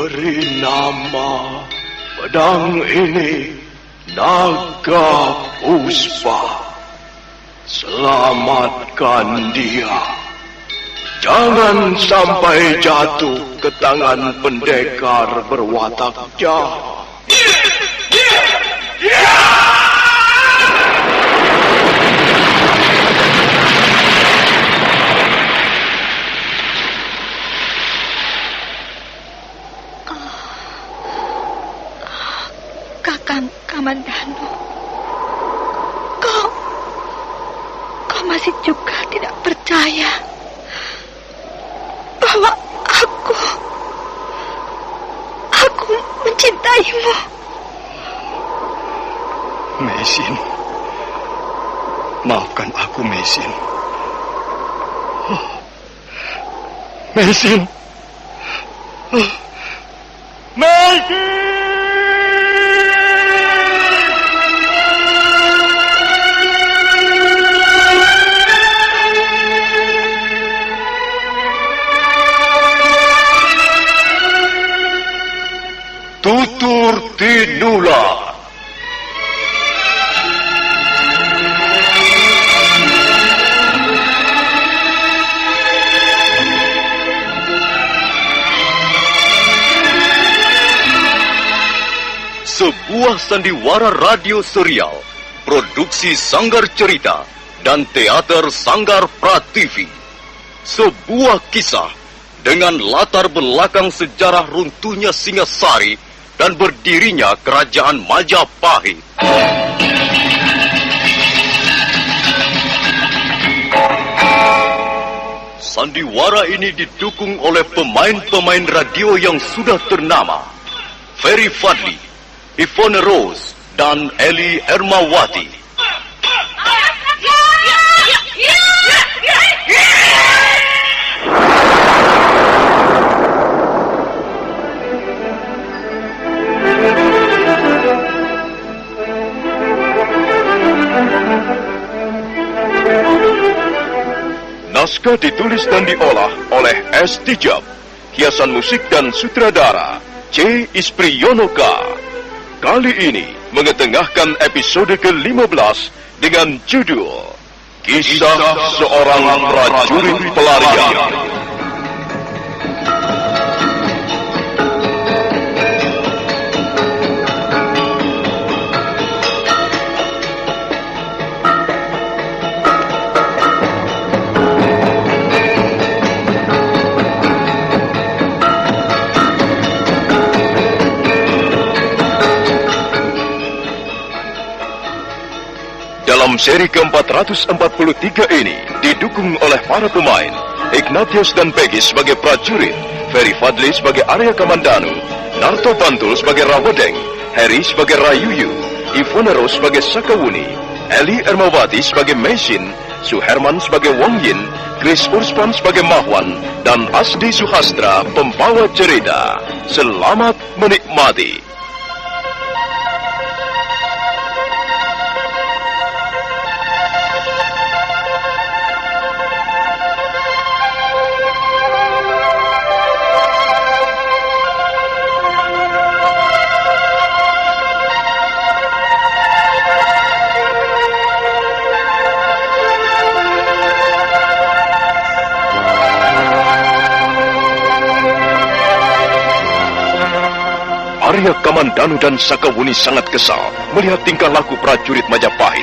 Beri nama pedang ini Naga Puspa. Selamatkan dia. Jangan sampai jatuh ke tangan pendekar berwatak jahat. Kakang Kamandanu, kau masih juga tidak percaya bahwa aku mencintaimu. Meisin, maafkan aku, Meisin. Meisin. Meisin! Tutur Tinula. Sebuah sandiwara radio serial, produksi Sanggar Cerita dan Teater Sanggar Prativi. Sebuah kisah dengan latar belakang sejarah runtuhnya Singasari dan berdirinya Kerajaan Majapahit. Sandiwara ini didukung oleh pemain-pemain radio yang sudah ternama. Ferry Fadli, Ivone Rose, dan Eli Ermawati. Naskah ditulis dan diolah oleh S. Tijab. Hiasan musik dan sutradara C. Ispriyonoka. Kali ini mengetengahkan episode ke-15 dengan judul Kisah Seorang Prajurit Pelarian. Dalam seri ke-443 ini didukung oleh para pemain Ignatius dan Peggy sebagai prajurit, Ferry Fadli sebagai Arya Kamandanu, Narto Bantul sebagai Rawedeng, Harry sebagai Rayuyu, Ivone Rose sebagai Sakawuni, Eli Ermawati sebagai Meisin, Suherman sebagai Wong Yin, Chris Urspan sebagai Mahwan, dan Asdi Suhastra pembawa cerita. Selamat menikmati. Arya Kamandanu dan Sakawuni sangat kesal melihat tingkah laku prajurit Majapahit.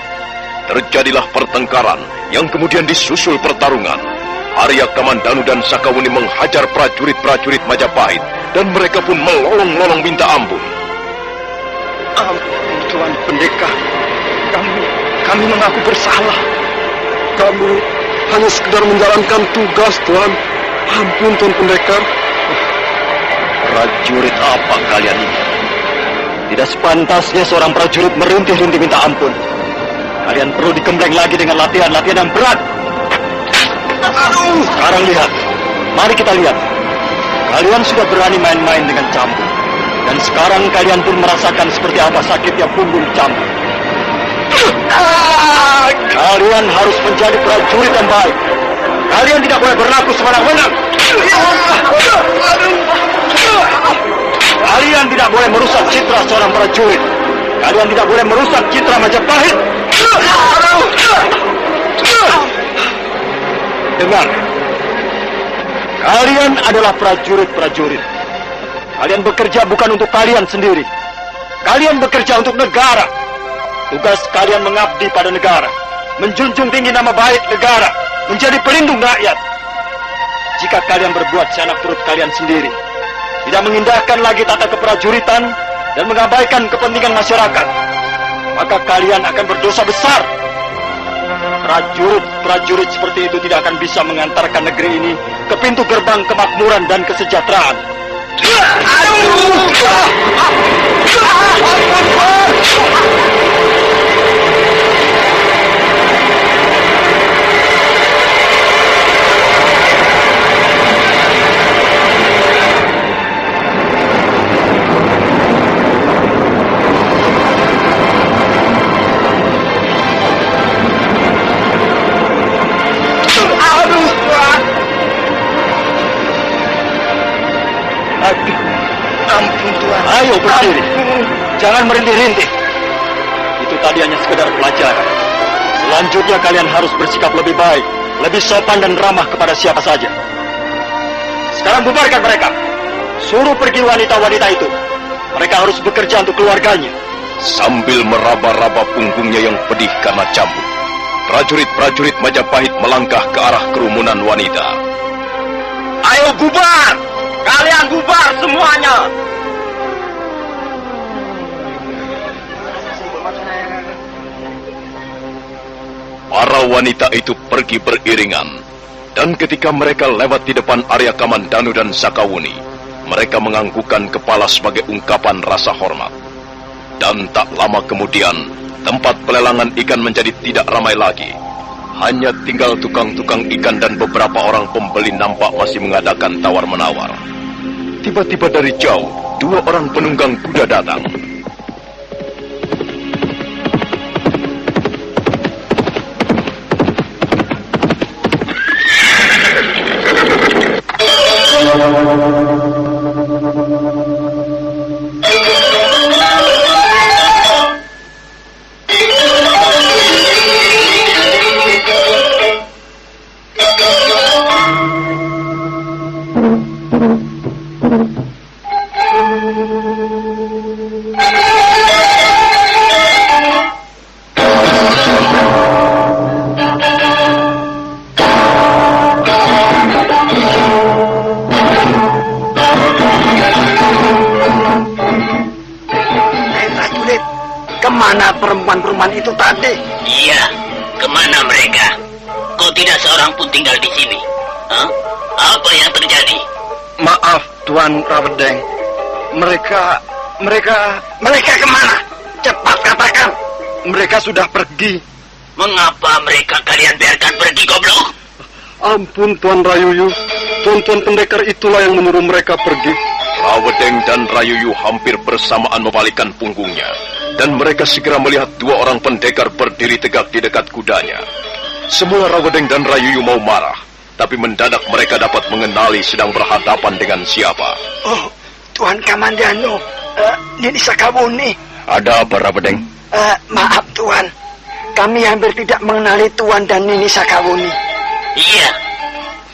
Terjadilah pertengkaran yang kemudian disusul pertarungan. Arya Kamandanu dan Sakawuni menghajar prajurit-prajurit Majapahit dan mereka pun melolong-lolong minta ampun. Ampun, Tuan Pendekar. Kami mengaku bersalah. Kami hanya sekedar menjalankan tugas, Tuan. Ampun, Tuan Pendekar. Prajurit apa kalian ini? Tidak sepantasnya seorang prajurit merintih-rintih minta ampun. Kalian perlu digembleng lagi dengan latihan-latihan yang berat. Sekarang lihat. Mari kita lihat. Kalian sudah berani main-main dengan cambuk. Dan sekarang kalian pun merasakan seperti apa sakitnya punggung cambuk. Kalian harus menjadi prajurit yang baik. Kalian tidak boleh berlaku semena-mena. Kalian tidak boleh merusak citra seorang prajurit. Kalian tidak boleh merusak citra Majapahit. Dengar. Kalian adalah prajurit-prajurit. Kalian bekerja bukan untuk kalian sendiri. Kalian bekerja untuk negara. Tugas kalian mengabdi pada negara, menjunjung tinggi nama baik negara, menjadi pelindung rakyat. Jika kalian berbuat seenak perut kalian sendiri, tidak mengindahkan lagi tata keprajuritan dan mengabaikan kepentingan masyarakat, maka kalian akan berdosa besar. Prajurit-prajurit seperti itu tidak akan bisa mengantarkan negeri ini ke pintu gerbang kemakmuran dan kesejahteraan. Ampun Tuan. Ayo berdiri. Jangan merintih-rintih. Itu tadi hanya sekedar pelajaran. Selanjutnya kalian harus bersikap lebih baik, lebih sopan dan ramah kepada siapa saja. Sekarang bubarkan mereka. Suruh pergi wanita-wanita itu. Mereka harus bekerja untuk keluarganya. Sambil meraba-raba punggungnya yang pedih karena cambuk, prajurit-prajurit Majapahit melangkah ke arah kerumunan wanita. Ayo bubar! Kalian bubar semuanya! Para wanita itu pergi beriringan, dan ketika mereka lewat di depan area Kamandanu dan Sakawuni, mereka menganggukkan kepala sebagai ungkapan rasa hormat. Dan tak lama kemudian, tempat pelelangan ikan menjadi tidak ramai lagi. Hanya tinggal tukang-tukang ikan dan beberapa orang pembeli nampak masih mengadakan tawar-menawar. Tiba-tiba dari jauh, 2 orang penunggang kuda datang. Kemana perempuan-perempuan itu tadi? Iya, kemana mereka? Kok tidak seorang pun tinggal di sini? Hah? Apa yang terjadi? Maaf, Tuan Rawedeng. Mereka kemana? Cepat katakan. Mereka sudah pergi. Mengapa mereka kalian biarkan pergi, goblok? Ampun, Tuan Rayuyu. Tuan-tuan pendekar itulah yang menyuruh mereka pergi. Rawedeng dan Rayuyu hampir bersamaan membalikkan punggungnya, dan mereka segera melihat 2 orang pendekar berdiri tegak di dekat kudanya. Semula Rawedeng dan Rayuyu mau marah, tapi mendadak mereka dapat mengenali sedang berhadapan dengan siapa. Oh, Tuan Kamandanu, Nini Sakawuni. Ada apa, Rawedeng? Maaf Tuan, kami hampir tidak mengenali Tuan dan Nini Sakawuni. Iya.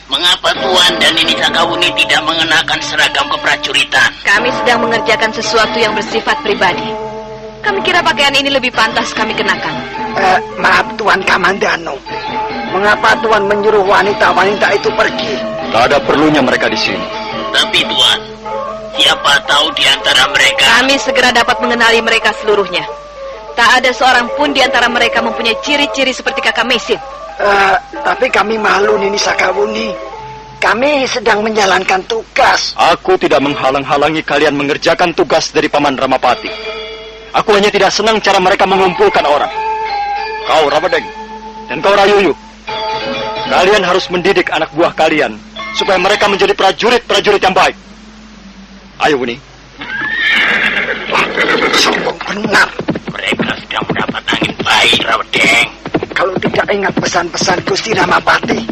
Mengapa Tuan dan Nini Sakawuni tidak mengenakan seragam keprajuritan? Kami sedang mengerjakan sesuatu yang bersifat pribadi. Kami kira pakaian ini lebih pantas kami kenakan. Maaf Tuan Kamandanu, mengapa Tuan menyuruh wanita-wanita itu pergi? Tak ada perlunya mereka di sini. Tapi Tuan, siapa tahu di antara mereka... Kami segera dapat mengenali mereka seluruhnya. Tak ada seorang pun di antara mereka mempunyai ciri-ciri seperti Kakak Mesin. Tapi kami malu Nini Sakawuni. Kami sedang menjalankan tugas. Aku tidak menghalang-halangi kalian mengerjakan tugas dari Paman Ramapati. Aku hanya tidak senang cara mereka mengumpulkan orang. Kau Rawedeng dan kau Rayuyu, kalian harus mendidik anak buah kalian supaya mereka menjadi prajurit-prajurit yang baik. Ayo Wuni. Sombong benar. Mereka sedang mendapat angin baik, Rawedeng. Kalau tidak ingat pesan-pesan Gusti Ramapati,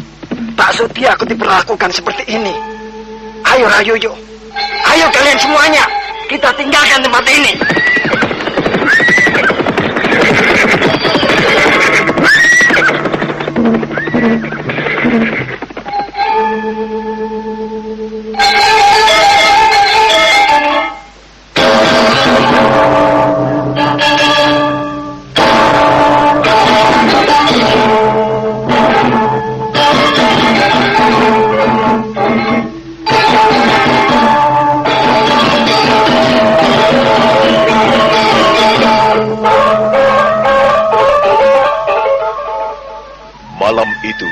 tak sudi aku diperlakukan seperti ini. Ayo Rayuyu, ayo kalian semuanya, kita tinggalkan tempat ini. Malam itu,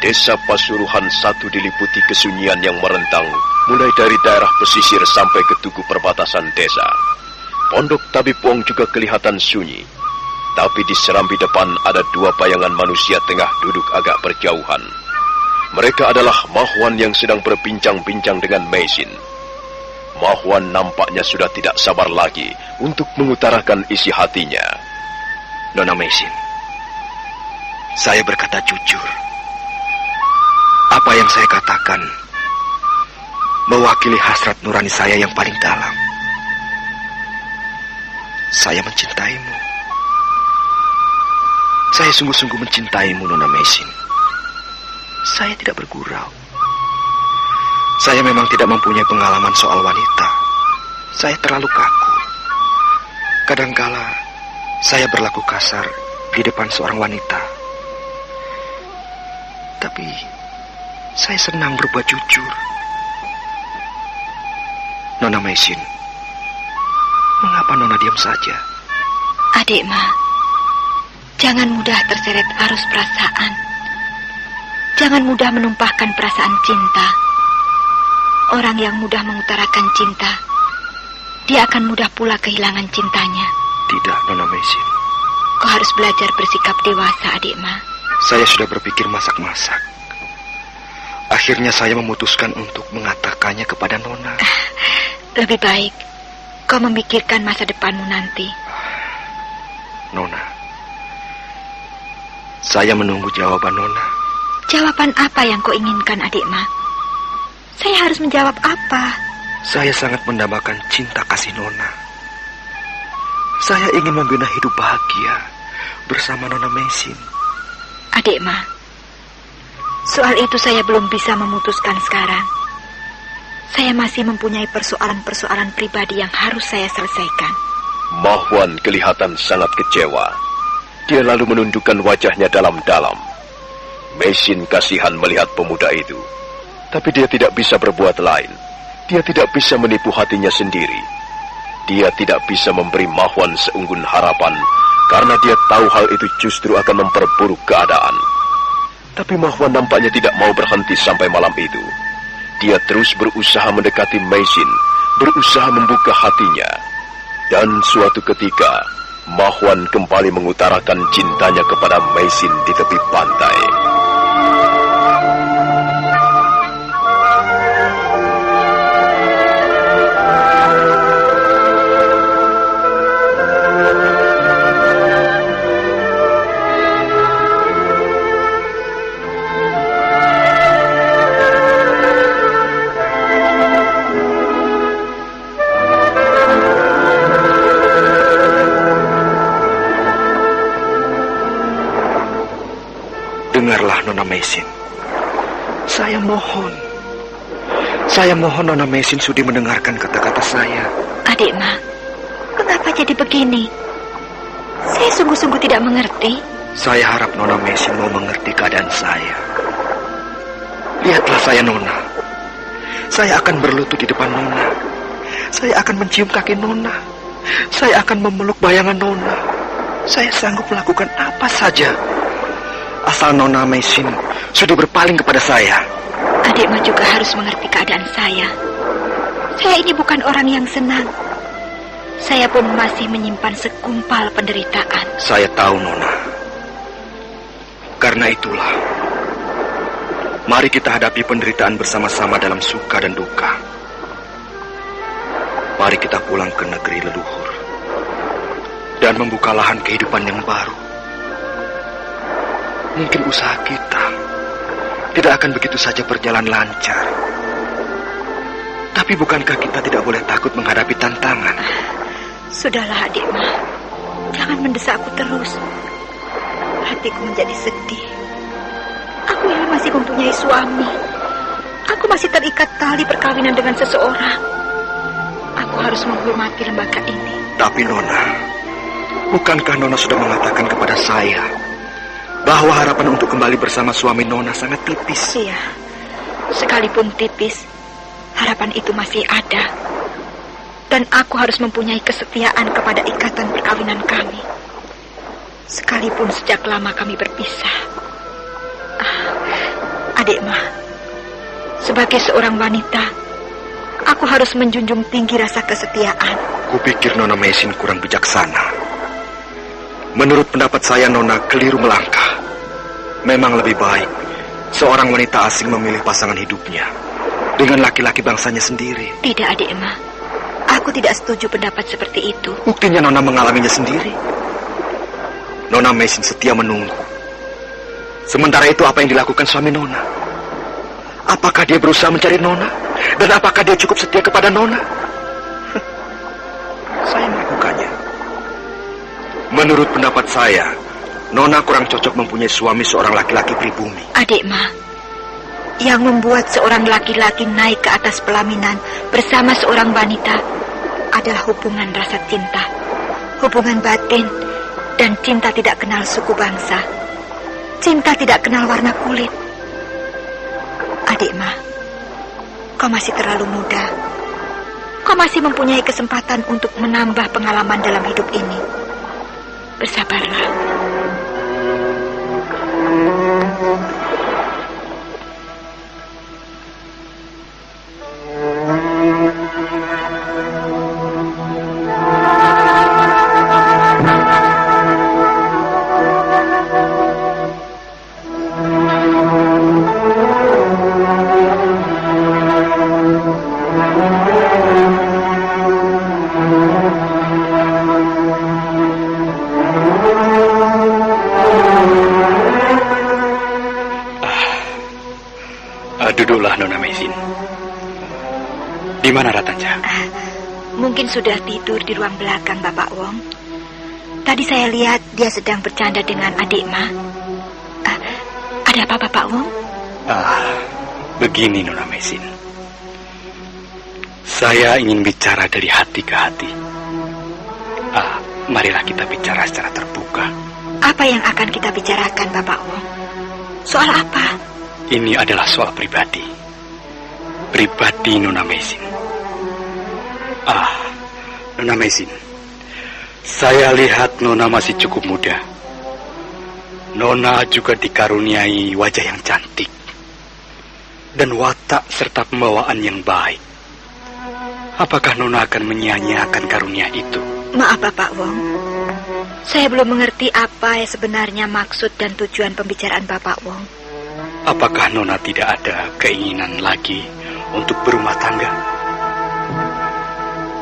desa Pasuruhan satu diliputi kesunyian yang merentang, mulai dari daerah pesisir sampai ke tugu perbatasan desa. Pondok Tabipuang juga kelihatan sunyi, tapi di serambi depan ada dua bayangan manusia tengah duduk agak berjauhan. Mereka adalah Mahwan yang sedang berbincang-bincang dengan Meisin. Mahwan nampaknya sudah tidak sabar lagi untuk mengutarakan isi hatinya. Nona Meisin, saya berkata jujur. Apa yang saya katakan mewakili hasrat nurani saya yang paling dalam. Saya mencintaimu. Saya sungguh-sungguh mencintaimu, Nona Meisin. Saya tidak bergurau. Saya memang tidak mempunyai pengalaman soal wanita. Saya terlalu kaku. Kadangkala saya berlaku kasar di depan seorang wanita. Tapi saya senang berbuat jujur. Nona Meisin, mengapa Nona diam saja? Adik Ma, jangan mudah terseret arus perasaan. Jangan mudah menumpahkan perasaan cinta. Orang yang mudah mengutarakan cinta, dia akan mudah pula kehilangan cintanya. Tidak, Nona Meisin. Kau harus belajar bersikap dewasa, adik Ma. Saya sudah berpikir masak-masak. Akhirnya saya memutuskan untuk mengatakannya kepada Nona. Lebih baik kau memikirkan masa depanmu nanti. Nona, saya menunggu jawaban Nona. Jawaban apa yang kau inginkan, adik Ma? Saya harus menjawab apa? Saya sangat mendambakan cinta kasih Nona. Saya ingin membina hidup bahagia bersama Nona Meisin. Adik Ma, soal itu saya belum bisa memutuskan sekarang. Saya masih mempunyai persoalan-persoalan pribadi yang harus saya selesaikan. Mahwan kelihatan sangat kecewa. Dia lalu menundukkan wajahnya dalam-dalam. Meisin kasihan melihat pemuda itu. Tapi dia tidak bisa berbuat lain. Dia tidak bisa menipu hatinya sendiri. Dia tidak bisa memberi Mahwan seunggun harapan, karena dia tahu hal itu justru akan memperburuk keadaan. Tapi Mahwan nampaknya tidak mau berhenti sampai malam itu. Dia terus berusaha mendekati Meisin, berusaha membuka hatinya. Dan suatu ketika, Mahwan kembali mengutarakan cintanya kepada Meisin di tepi pantai. Dengarlah Nona Meisin. Saya mohon. Saya mohon Nona Meisin sudi mendengarkan kata-kata saya. Adik Ma, mengapa jadi begini? Saya sungguh-sungguh tidak mengerti. Saya harap Nona Meisin mau mengerti keadaan saya. Lihatlah saya, Nona. Saya akan berlutut di depan Nona. Saya akan mencium kaki Nona. Saya akan memeluk bayangan Nona. Saya sanggup melakukan apa saja, asal Nona Meisin sudah berpaling kepada saya. Adik Ma juga harus mengerti keadaan saya. Saya ini bukan orang yang senang. Saya pun masih menyimpan segumpal penderitaan. Saya tahu, Nona. Karena itulah, mari kita hadapi penderitaan bersama-sama dalam suka dan duka. Mari kita pulang ke negeri leluhur dan membuka lahan kehidupan yang baru. Mungkin usaha kita tidak akan begitu saja berjalan lancar. Tapi bukankah kita tidak boleh takut menghadapi tantangan? Sudahlah adik Ma, jangan mendesakku terus. Hatiku menjadi sedih. Aku ini masih mempunyai suami. Aku masih terikat tali perkawinan dengan seseorang. Aku harus menghormati lembaga ini. Tapi Nona, bukankah Nona sudah mengatakan kepada saya bahwa harapan untuk kembali bersama suami Nona sangat tipis? Iya, sekalipun tipis, harapan itu masih ada. Dan aku harus mempunyai kesetiaan kepada ikatan perkawinan kami. Sekalipun sejak lama kami berpisah. Adik Ma, sebagai seorang wanita, aku harus menjunjung tinggi rasa kesetiaan. Kupikir Nona Mesin kurang bijaksana. Menurut pendapat saya, Nona keliru melangkah. Memang lebih baik seorang wanita asing memilih pasangan hidupnya dengan laki-laki bangsanya sendiri. Tidak, adik Ma. Aku tidak setuju pendapat seperti itu. Buktinya Nona mengalaminya sendiri. Nona Mesin setia menunggu. Sementara itu apa yang dilakukan suami Nona? Apakah dia berusaha mencari Nona? Dan apakah dia cukup setia kepada Nona? Saya melakukannya. Menurut pendapat saya, Nona kurang cocok mempunyai suami seorang laki-laki pribumi. Adik Ma, yang membuat seorang laki-laki naik ke atas pelaminan bersama seorang wanita adalah hubungan rasa cinta, hubungan batin, dan cinta tidak kenal suku bangsa. Cinta tidak kenal warna kulit. Adik Ma, kau masih terlalu muda. Kau masih mempunyai kesempatan untuk menambah pengalaman dalam hidup ini. Bersabarlah. Duduklah Nona Mesin. Di mana Ratanja? Mungkin sudah tidur di ruang belakang Bapak Wong. Tadi saya lihat dia sedang bercanda dengan adik Ma. Ada apa Bapak Wong? Begini Nona Mesin. Saya ingin bicara dari hati ke hati. Marilah kita bicara secara terbuka. Apa yang akan kita bicarakan Bapak Wong? Soal apa? Ini adalah soal pribadi. Pribadi Nona Mesin. Nona Mesin, saya lihat Nona masih cukup muda. Nona juga dikaruniai wajah yang cantik dan watak serta pembawaan yang baik. Apakah Nona akan menyia-nyiakan karunia itu? Maaf Bapak Wong, saya belum mengerti apa yang sebenarnya maksud dan tujuan pembicaraan Bapak Wong. Apakah Nona tidak ada keinginan lagi untuk berumah tangga?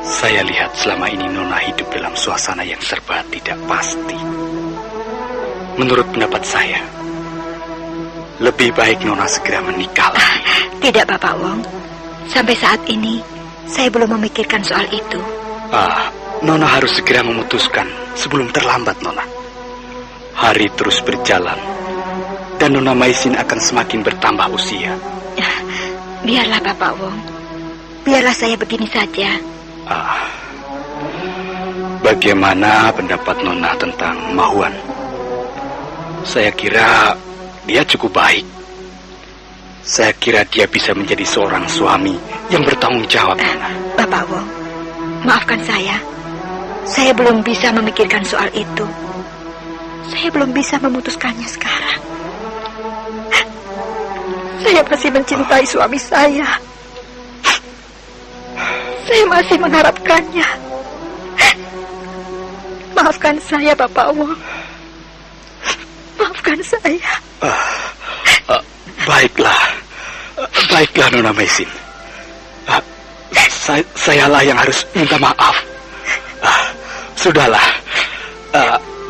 Saya lihat selama ini Nona hidup dalam suasana yang serba tidak pasti. Menurut pendapat saya, lebih baik Nona segera menikah lagi. Tidak Bapak Wong, sampai saat ini saya belum memikirkan soal itu. Nona harus segera memutuskan sebelum terlambat Nona. Hari terus berjalan dan Nona Mesin akan semakin bertambah usia. Biarlah Bapak Wong, biarlah saya begini saja. Bagaimana pendapat Nona tentang Mahuan? Saya kira dia cukup baik. Saya kira dia bisa menjadi seorang suami yang bertanggung jawab. Bapak Wong, maafkan saya. Saya belum bisa memikirkan soal itu. Saya belum bisa memutuskannya sekarang. Saya masih mencintai suami saya. Saya masih mengharapkannya. Maafkan saya, Bapak Wong. Maafkan saya. Baiklah Nona Mesin. Sayalah yang harus minta maaf. Sudahlah.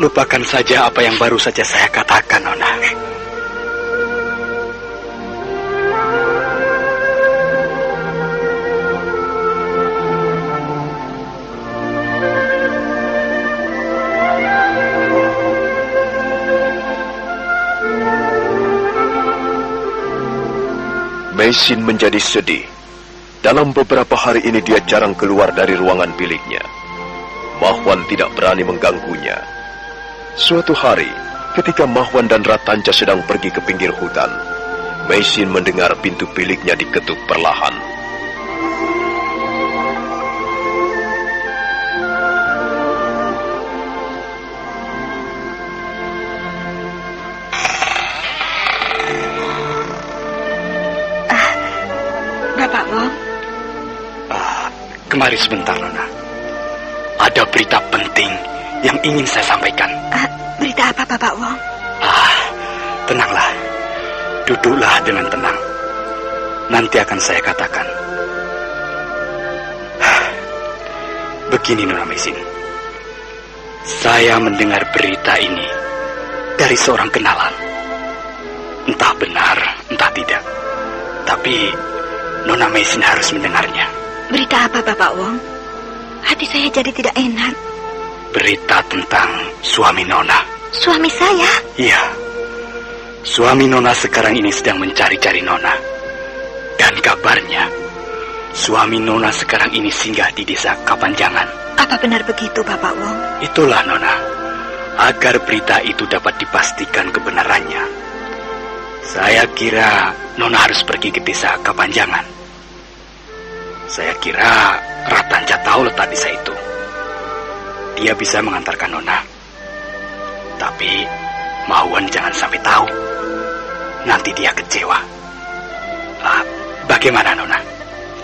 Lupakan saja apa yang baru saja saya katakan, Nona. Meisin menjadi sedih. Dalam beberapa hari ini dia jarang keluar dari ruangan biliknya. Mahwan tidak berani mengganggunya. Suatu hari, ketika Mahwan dan Ratanja sedang pergi ke pinggir hutan, Meisin mendengar pintu biliknya diketuk perlahan. Bapak Wong. Kemari sebentar, Nona. Ada berita penting yang ingin saya sampaikan. Berita apa, Bapak Wong? Tenanglah. Duduklah dengan tenang. Nanti akan saya katakan. Begini, Nona Meisin. Saya mendengar berita ini dari seorang kenalan. Entah benar, entah tidak. Tapi Nona Meisin harus mendengarnya. Berita apa, Bapak Wong? Hati saya jadi tidak enak. Berita tentang suami Nona. Suami saya? Iya. Suami Nona sekarang ini sedang mencari-cari Nona. Dan kabarnya, suami Nona sekarang ini singgah di desa Kapanjangan. Apa benar begitu, Bapak Wong? Itulah, Nona. Agar berita itu dapat dipastikan kebenarannya, saya kira Nona harus pergi ke desa Kapanjangan. Saya kira Ratanja tahu letak desa itu. Dia bisa mengantarkan Nona. Tapi Mahwan jangan sampai tahu. Nanti dia kecewa. Bagaimana, Nona?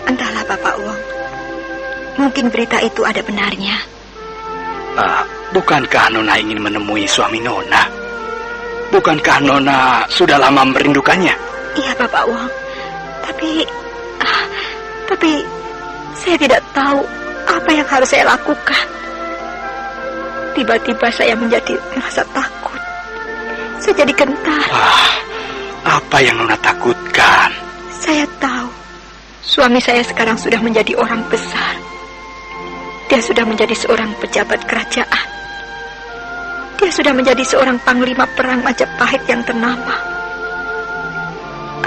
Entahlah, Bapak Wong. Mungkin berita itu ada benarnya. Bukankah Nona ingin menemui suami Nona? Bukankah Nona sudah lama merindukannya? Iya, Bapak Wong. Tapi saya tidak tahu apa yang harus saya lakukan. Tiba-tiba saya menjadi merasa takut. Saya jadi gentar. Apa yang Nona takutkan? Saya tahu suami saya sekarang sudah menjadi orang besar. Dia sudah menjadi seorang pejabat kerajaan. Dia sudah menjadi seorang panglima perang Majapahit yang ternama.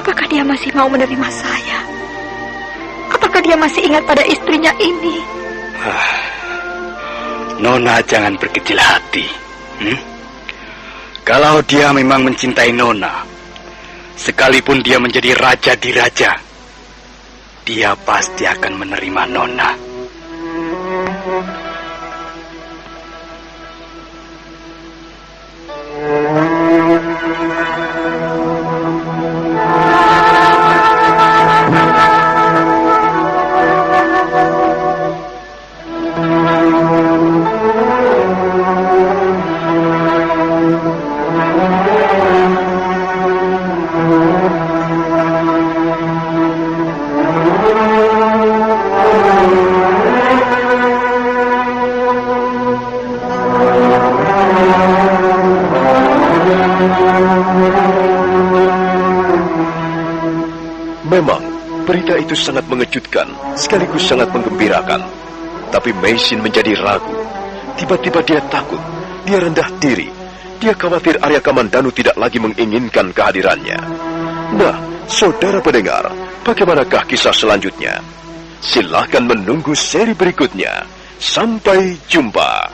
Apakah dia masih mau menerima saya? Apakah dia masih ingat pada istrinya ini? Nona jangan berkecil hati. Kalau dia memang mencintai Nona, sekalipun dia menjadi raja di raja, dia pasti akan menerima Nona. Memang, berita itu sangat mengejutkan, sekaligus sangat menggembirakan. Tapi Meisin menjadi ragu. Tiba-tiba dia takut, dia rendah diri. Dia khawatir Arya Kamandanu tidak lagi menginginkan kehadirannya. Nah, saudara pendengar, bagaimanakah kisah selanjutnya? Silahkan menunggu seri berikutnya. Sampai jumpa.